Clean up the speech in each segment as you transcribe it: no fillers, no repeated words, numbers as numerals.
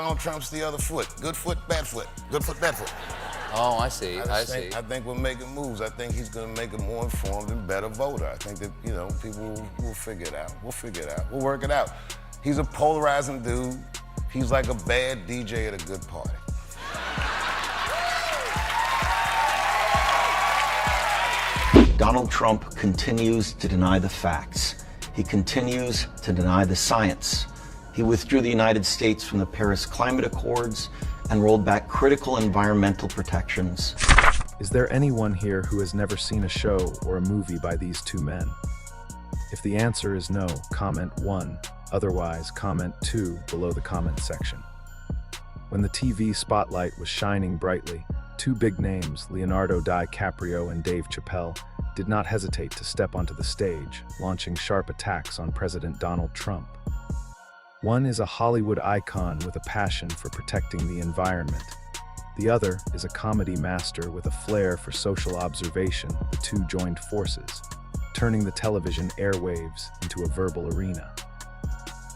Donald Trump's the other foot. Good foot, bad foot. Good foot, bad foot. Oh, I see. I see. I think we're making moves. I think he's going to make a more informed and better voter. I think that, people will figure it out. We'll figure it out. We'll work it out. He's a polarizing dude. He's like a bad DJ at a good party. Donald Trump continues to deny the facts. He continues to deny the science. He withdrew the United States from the Paris Climate Accords and rolled back critical environmental protections. Is there anyone here who has never seen a show or a movie by these two men? If the answer is no, comment 1. Otherwise, comment 2 below the comment section. When the TV spotlight was shining brightly, two big names, Leonardo DiCaprio and Dave Chappelle, did not hesitate to step onto the stage, launching sharp attacks on President Donald Trump. One is a Hollywood icon with a passion for protecting the environment. The other is a comedy master with a flair for social observation. The two joined forces, turning the television airwaves into a verbal arena.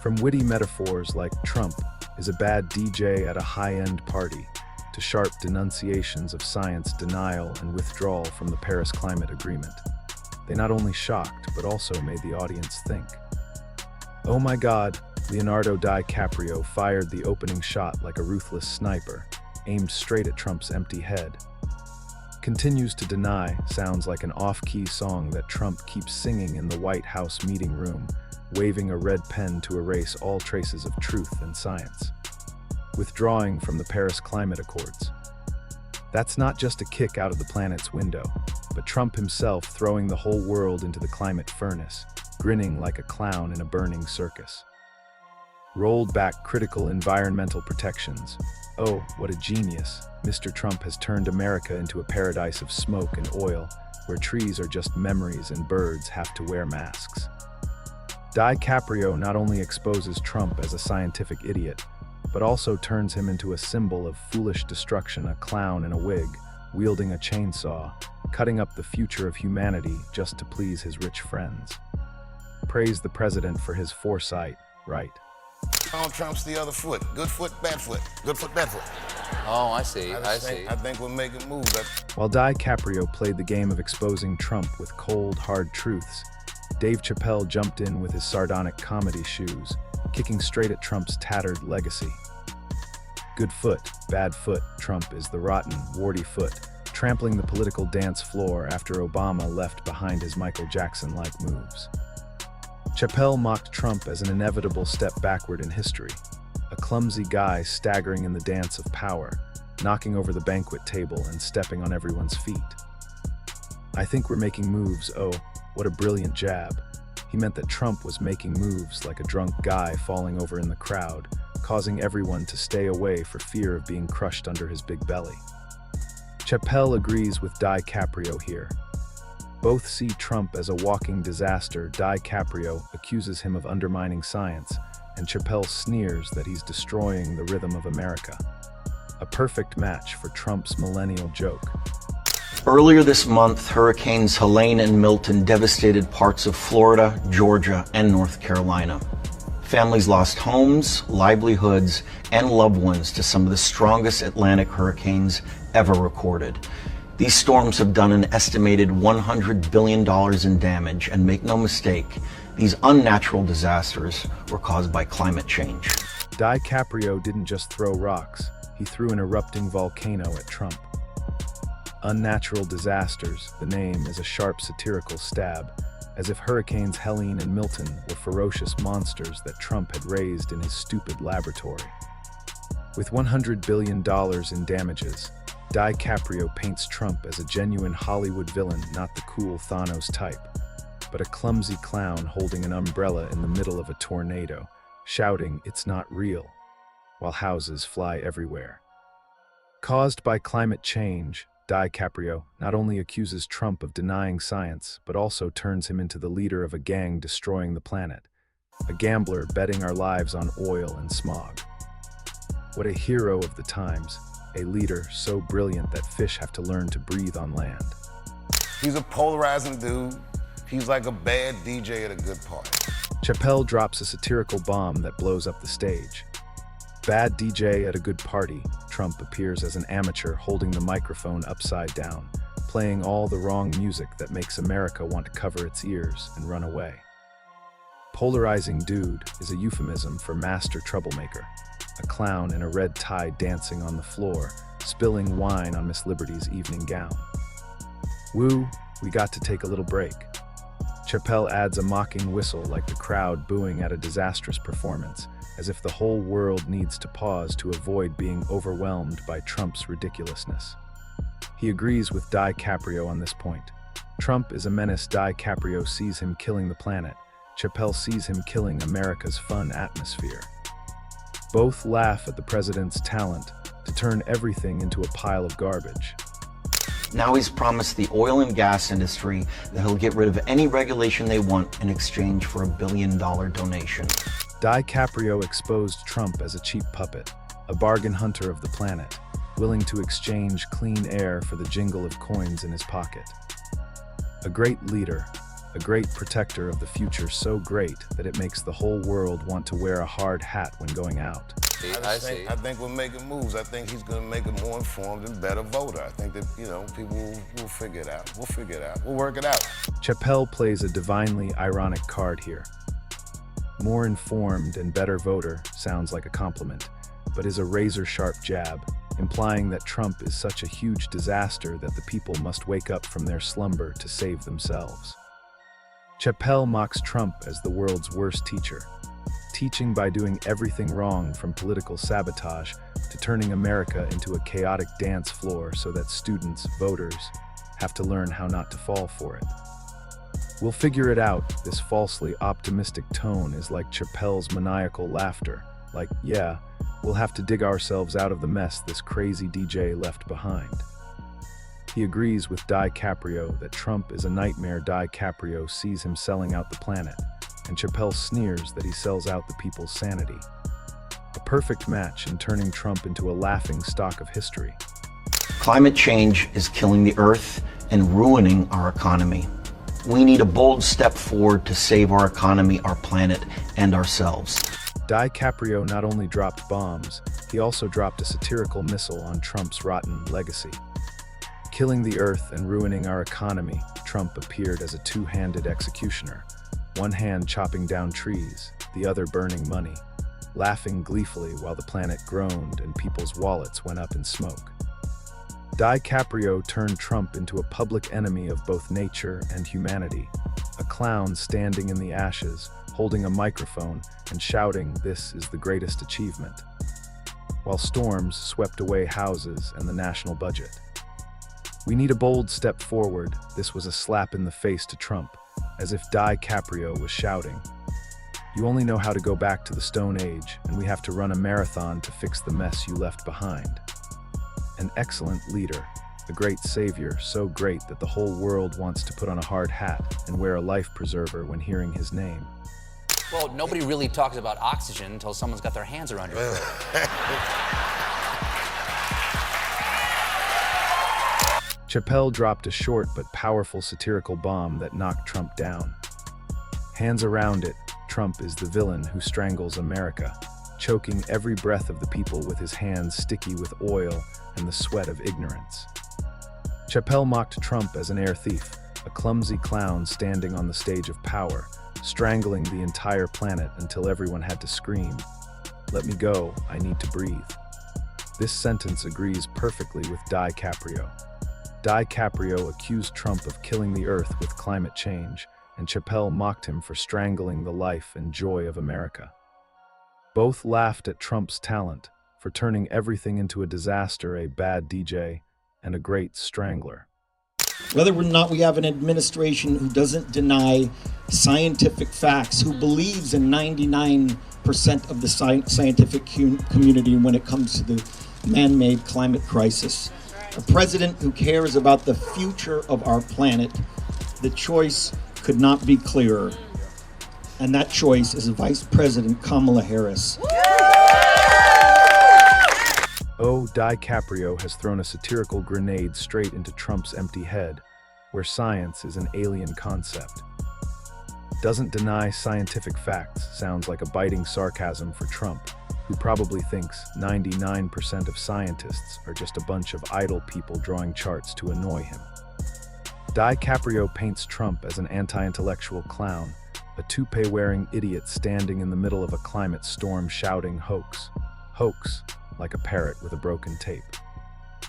From witty metaphors like Trump is a bad DJ at a high-end party, to sharp denunciations of science denial and withdrawal from the Paris Climate Agreement, they not only shocked but also made the audience think. Oh my God, Leonardo DiCaprio fired the opening shot like a ruthless sniper, aimed straight at Trump's empty head. Continues to deny sounds like an off-key song that Trump keeps singing in the White House meeting room, waving a red pen to erase all traces of truth and science. Withdrawing from the Paris Climate Accords. That's not just a kick out of the planet's window, but Trump himself throwing the whole world into the climate furnace, grinning like a clown in a burning circus. Rolled back critical environmental protections. Oh, what a genius. Mr. Trump has turned America into a paradise of smoke and oil, where trees are just memories and birds have to wear masks. DiCaprio not only exposes Trump as a scientific idiot, but also turns him into a symbol of foolish destruction, a clown in a wig, wielding a chainsaw, cutting up the future of humanity just to please his rich friends. Praise the president for his foresight, right? Donald Trump's the other foot. Good foot, bad foot. Good foot, bad foot. Oh, I see. I see. I think we're making moves. While DiCaprio played the game of exposing Trump with cold, hard truths, Dave Chappelle jumped in with his sardonic comedy shoes, kicking straight at Trump's tattered legacy. Good foot, bad foot, Trump is the rotten, warty foot, trampling the political dance floor after Obama left behind his Michael Jackson-like moves. Chappelle mocked Trump as an inevitable step backward in history, a clumsy guy staggering in the dance of power, knocking over the banquet table and stepping on everyone's feet. I think we're making moves, oh, what a brilliant jab. He meant that Trump was making moves like a drunk guy falling over in the crowd, causing everyone to stay away for fear of being crushed under his big belly. Chappelle agrees with DiCaprio here. Both see Trump as a walking disaster. DiCaprio accuses him of undermining science, and Chappelle sneers that he's destroying the rhythm of America. A perfect match for Trump's millennial joke. Earlier this month, Hurricanes Helene and Milton devastated parts of Florida, Georgia, and North Carolina. Families lost homes, livelihoods, and loved ones to some of the strongest Atlantic hurricanes ever recorded. These storms have done an estimated $100 billion in damage, and make no mistake, these unnatural disasters were caused by climate change. DiCaprio didn't just throw rocks, he threw an erupting volcano at Trump. Unnatural disasters, the name is a sharp satirical stab, as if Hurricanes Helene and Milton were ferocious monsters that Trump had raised in his stupid laboratory. With $100 billion in damages, DiCaprio paints Trump as a genuine Hollywood villain, not the cool Thanos type, but a clumsy clown holding an umbrella in the middle of a tornado, shouting, "It's not real," while houses fly everywhere. Caused by climate change, DiCaprio not only accuses Trump of denying science, but also turns him into the leader of a gang destroying the planet, a gambler betting our lives on oil and smog. What a hero of the times, a leader so brilliant that fish have to learn to breathe on land. He's a polarizing dude. He's like a bad DJ at a good party. Chappelle drops a satirical bomb that blows up the stage. Bad DJ at a good party, Trump appears as an amateur holding the microphone upside down, playing all the wrong music that makes America want to cover its ears and run away. Polarizing dude is a euphemism for master troublemaker, a clown in a red tie dancing on the floor, spilling wine on Miss Liberty's evening gown. Woo, we got to take a little break. Chappelle adds a mocking whistle like the crowd booing at a disastrous performance, as if the whole world needs to pause to avoid being overwhelmed by Trump's ridiculousness. He agrees with DiCaprio on this point. Trump is a menace. DiCaprio sees him killing the planet. Chappelle sees him killing America's fun atmosphere. Both laugh at the president's talent to turn everything into a pile of garbage. Now he's promised the oil and gas industry that he'll get rid of any regulation they want in exchange for $1 billion donation. DiCaprio exposed Trump as a cheap puppet, a bargain hunter of the planet, willing to exchange clean air for the jingle of coins in his pocket. A great leader, a great protector of the future, so great that it makes the whole world want to wear a hard hat when going out. I think we're making moves. I think he's going to make a more informed and better voter. I think that, people will figure it out. We'll figure it out. We'll work it out. Chappelle plays a divinely ironic card here. More informed and better voter sounds like a compliment, but is a razor-sharp jab, implying that Trump is such a huge disaster that the people must wake up from their slumber to save themselves. Chappelle mocks Trump as the world's worst teacher, teaching by doing everything wrong from political sabotage to turning America into a chaotic dance floor so that students, voters, have to learn how not to fall for it. We'll figure it out. This falsely optimistic tone is like Chappelle's maniacal laughter, like, yeah, we'll have to dig ourselves out of the mess this crazy DJ left behind. He agrees with DiCaprio that Trump is a nightmare. DiCaprio sees him selling out the planet, and Chappelle sneers that he sells out the people's sanity. A perfect match in turning Trump into a laughing stock of history. Climate change is killing the earth and ruining our economy. We need a bold step forward to save our economy, our planet, and ourselves. DiCaprio not only dropped bombs, he also dropped a satirical missile on Trump's rotten legacy. Killing the earth and ruining our economy, Trump appeared as a two-handed executioner, one hand chopping down trees, the other burning money, laughing gleefully while the planet groaned and people's wallets went up in smoke. DiCaprio turned Trump into a public enemy of both nature and humanity, a clown standing in the ashes, holding a microphone and shouting, "This is the greatest achievement," while storms swept away houses and the national budget. We need a bold step forward. This was a slap in the face to Trump, as if DiCaprio was shouting, "You only know how to go back to the Stone Age, and we have to run a marathon to fix the mess you left behind." An excellent leader, a great savior, so great that the whole world wants to put on a hard hat and wear a life preserver when hearing his name. Well, nobody really talks about oxygen until someone's got their hands around your throat. Chappelle dropped a short but powerful satirical bomb that knocked Trump down. Hands around it, Trump is the villain who strangles America, choking every breath of the people with his hands sticky with oil and the sweat of ignorance. Chappelle mocked Trump as an air thief, a clumsy clown standing on the stage of power, strangling the entire planet until everyone had to scream, "Let me go, I need to breathe." This sentence agrees perfectly with DiCaprio. DiCaprio accused Trump of killing the earth with climate change, and Chappelle mocked him for strangling the life and joy of America. Both laughed at Trump's talent for turning everything into a disaster, a bad DJ, and a great strangler. Whether or not we have an administration who doesn't deny scientific facts, who believes in 99% of the scientific community when it comes to the man-made climate crisis, a president who cares about the future of our planet, the choice could not be clearer. And that choice is Vice President Kamala Harris. Oh, DiCaprio has thrown a satirical grenade straight into Trump's empty head, where science is an alien concept. Doesn't deny scientific facts sounds like a biting sarcasm for Trump, who probably thinks 99% of scientists are just a bunch of idle people drawing charts to annoy him. DiCaprio paints Trump as an anti-intellectual clown, a toupee-wearing idiot standing in the middle of a climate storm shouting hoax, hoax, like a parrot with a broken tape.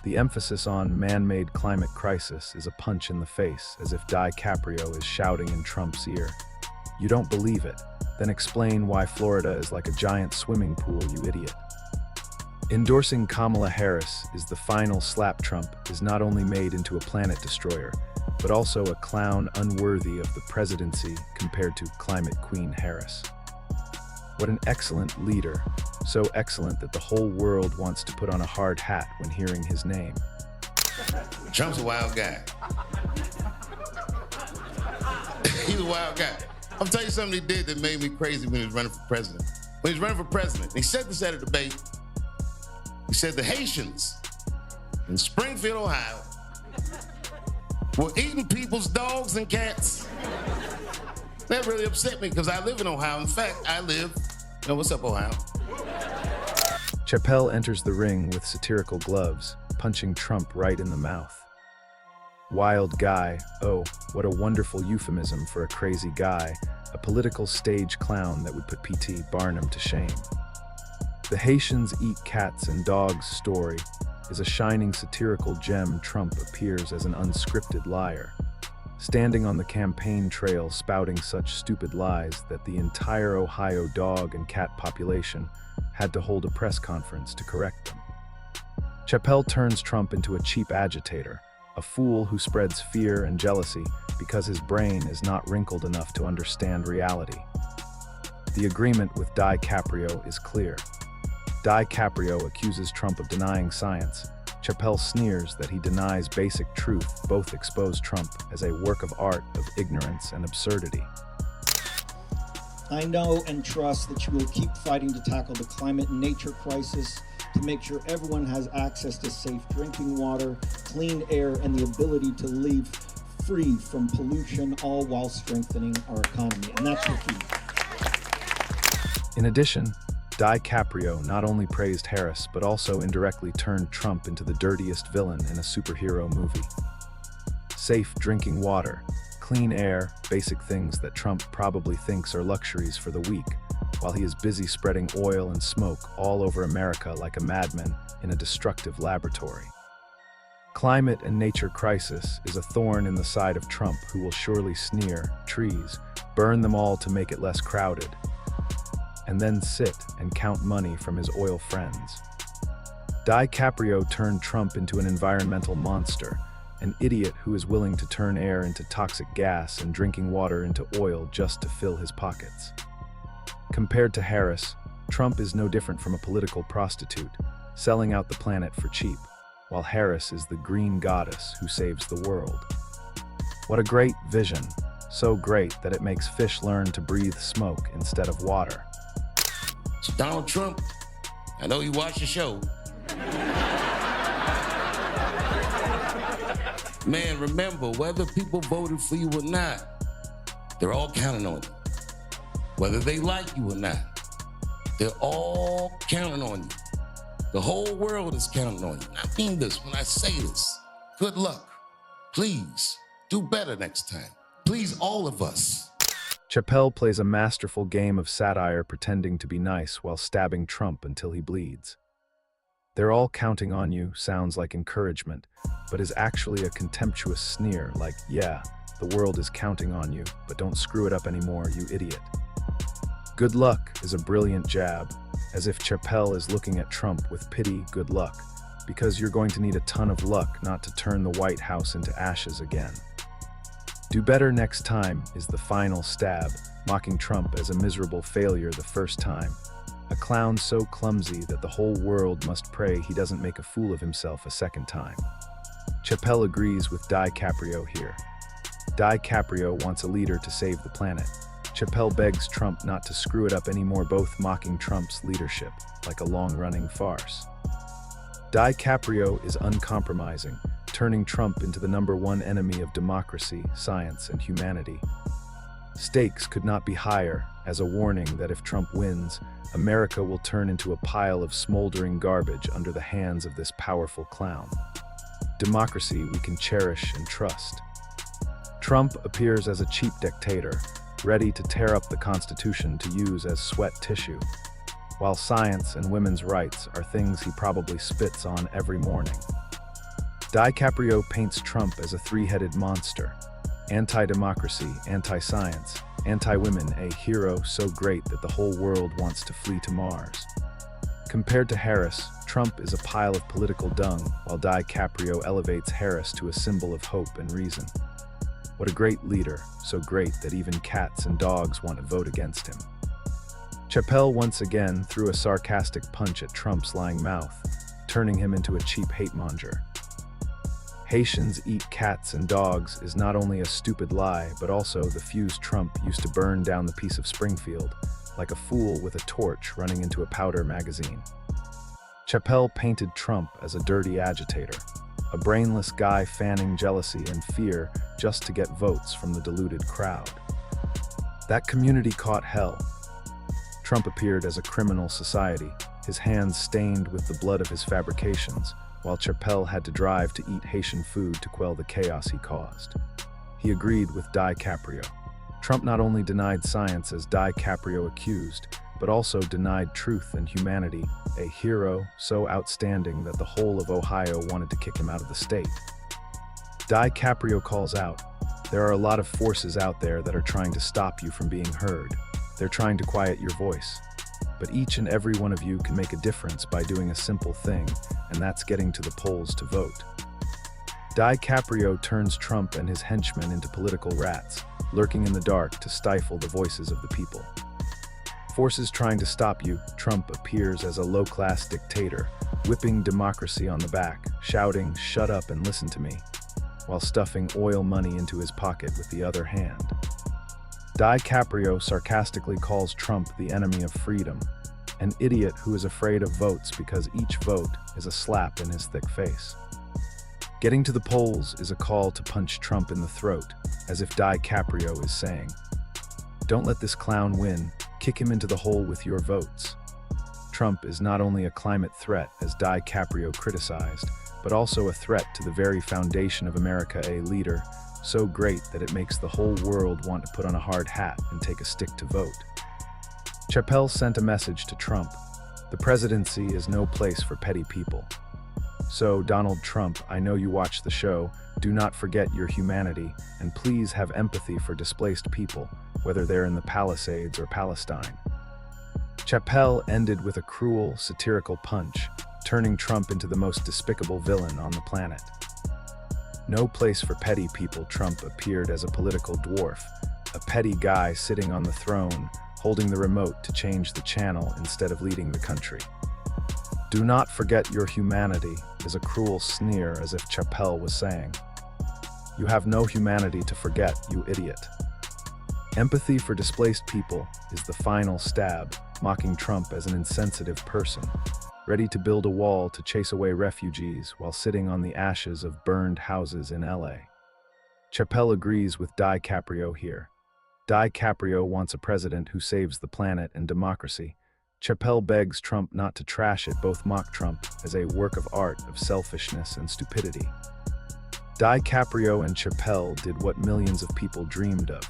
The emphasis on man-made climate crisis is a punch in the face, as if DiCaprio is shouting in Trump's ear. You don't believe it? Then explain why Florida is like a giant swimming pool, you idiot. Endorsing Kamala Harris is the final slap. Trump is not only made into a planet destroyer, but also a clown unworthy of the presidency compared to climate queen Harris. What an excellent leader, so excellent that the whole world wants to put on a hard hat when hearing his name. Trump's a wild guy. He's a wild guy. I'll tell you something he did that made me crazy when he was running for president. When he was running for president, he said this at a debate. He said the Haitians in Springfield, Ohio, were eating people's dogs and cats. That really upset me because I live in Ohio. In fact, what's up, Ohio? Chappelle enters the ring with satirical gloves, punching Trump right in the mouth. Wild guy, oh, what a wonderful euphemism for a crazy guy, a political stage clown that would put P.T. Barnum to shame. The Haitians eat cats and dogs story is a shining satirical gem. Trump appears as an unscripted liar, standing on the campaign trail spouting such stupid lies that the entire Ohio dog and cat population had to hold a press conference to correct them. Chappelle turns Trump into a cheap agitator, a fool who spreads fear and jealousy because his brain is not wrinkled enough to understand reality. The agreement with DiCaprio is clear. DiCaprio accuses Trump of denying science. Chappelle sneers that he denies basic truth. Both expose Trump as a work of art of ignorance and absurdity. I know and trust that you will keep fighting to tackle the climate and nature crisis, to make sure everyone has access to safe drinking water, clean air, and the ability to live free from pollution, all while strengthening our economy. And that's the key. In addition, DiCaprio not only praised Harris, but also indirectly turned Trump into the dirtiest villain in a superhero movie. Safe drinking water, clean air, basic things that Trump probably thinks are luxuries for the weak, while he is busy spreading oil and smoke all over America like a madman in a destructive laboratory. Climate and nature crisis is a thorn in the side of Trump, who will surely sneer, trees, burn them all to make it less crowded, and then sit and count money from his oil friends. DiCaprio turned Trump into an environmental monster, an idiot who is willing to turn air into toxic gas and drinking water into oil just to fill his pockets. Compared to Harris, Trump is no different from a political prostitute, selling out the planet for cheap, while Harris is the green goddess who saves the world. What a great vision, so great that it makes fish learn to breathe smoke instead of water. So Donald Trump, I know you watch the show. Man, remember, whether people voted for you or not, they're all counting on you. Whether they like you or not, they're all counting on you. The whole world is counting on you. I mean this when I say this. Good luck. Please, do better next time. Please, all of us. Chappelle plays a masterful game of satire, pretending to be nice while stabbing Trump until he bleeds. They're all counting on you sounds like encouragement, but is actually a contemptuous sneer like, yeah, the world is counting on you, but don't screw it up anymore, you idiot. Good luck is a brilliant jab, as if Chappelle is looking at Trump with pity. Good luck, because you're going to need a ton of luck not to turn the White House into ashes again. Do better next time is the final stab, mocking Trump as a miserable failure the first time. A clown so clumsy that the whole world must pray he doesn't make a fool of himself a second time. Chappelle agrees with DiCaprio here. DiCaprio wants a leader to save the planet. Chappelle begs Trump not to screw it up anymore, both mocking Trump's leadership like a long-running farce. DiCaprio is uncompromising, turning Trump into the #1 enemy of democracy, science, and humanity. Stakes could not be higher, as a warning that if Trump wins, America will turn into a pile of smoldering garbage under the hands of this powerful clown. Democracy we can cherish and trust. Trump appears as a cheap dictator, ready to tear up the Constitution to use as sweat tissue, while science and women's rights are things he probably spits on every morning. DiCaprio paints Trump as a three-headed monster: anti-democracy, anti-science, anti-women, a hero so great that the whole world wants to flee to Mars. Compared to Harris, Trump is a pile of political dung, while DiCaprio elevates Harris to a symbol of hope and reason. What a great leader, so great that even cats and dogs want to vote against him. Chappelle once again threw a sarcastic punch at Trump's lying mouth, turning him into a cheap hate-monger. Haitians eat cats and dogs is not only a stupid lie, but also the fuse Trump used to burn down the piece of Springfield, like a fool with a torch running into a powder magazine. Chappelle painted Trump as a dirty agitator, a brainless guy fanning jealousy and fear just to get votes from the deluded crowd. That community caught hell. Trump appeared as a criminal society, his hands stained with the blood of his fabrications, while Chappelle had to drive to eat Haitian food to quell the chaos he caused. He agreed with DiCaprio. Trump not only denied science as DiCaprio accused, but also denied truth and humanity, a hero so outstanding that the whole of Ohio wanted to kick him out of the state. DiCaprio calls out, "There are a lot of forces out there that are trying to stop you from being heard. They're trying to quiet your voice. But each and every one of you can make a difference by doing a simple thing, and that's getting to the polls to vote." DiCaprio turns Trump and his henchmen into political rats, lurking in the dark to stifle the voices of the people. Forces trying to stop you, Trump appears as a low-class dictator, whipping democracy on the back, shouting, "Shut up and listen to me," while stuffing oil money into his pocket with the other hand. DiCaprio sarcastically calls Trump the enemy of freedom, an idiot who is afraid of votes because each vote is a slap in his thick face. Getting to the polls is a call to punch Trump in the throat, as if DiCaprio is saying, "Don't let this clown win, kick him into the hole with your votes." Trump is not only a climate threat, as DiCaprio criticized, but also a threat to the very foundation of America, a leader so great that it makes the whole world want to put on a hard hat and take a stick to vote. Chappelle sent a message to Trump: "The presidency is no place for petty people. So, Donald Trump, I know you watch the show, do not forget your humanity, and please have empathy for displaced people, whether they're in the Palisades or Palestine." Chappelle ended with a cruel, satirical punch, turning Trump into the most despicable villain on the planet. No place for petty people, Trump appeared as a political dwarf, a petty guy sitting on the throne, holding the remote to change the channel instead of leading the country. "Do not forget your humanity" is a cruel sneer, as if Chappelle was saying, "You have no humanity to forget, you idiot." Empathy for displaced people is the final stab, mocking Trump as an insensitive person, ready to build a wall to chase away refugees while sitting on the ashes of burned houses in LA. Chappelle agrees with DiCaprio here. DiCaprio wants a president who saves the planet and democracy. Chappelle begs Trump not to trash it, both mock Trump as a work of art of selfishness and stupidity. DiCaprio and Chappelle did what millions of people dreamed of,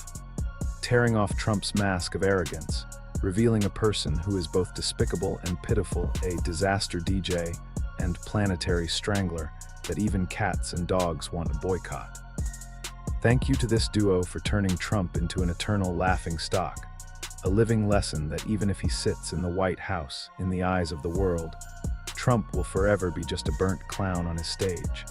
tearing off Trump's mask of arrogance, revealing a person who is both despicable and pitiful, a disaster DJ and planetary strangler that even cats and dogs want to boycott. Thank you to this duo for turning Trump into an eternal laughingstock, a living lesson that even if he sits in the White House, in the eyes of the world, Trump will forever be just a burnt clown on his stage.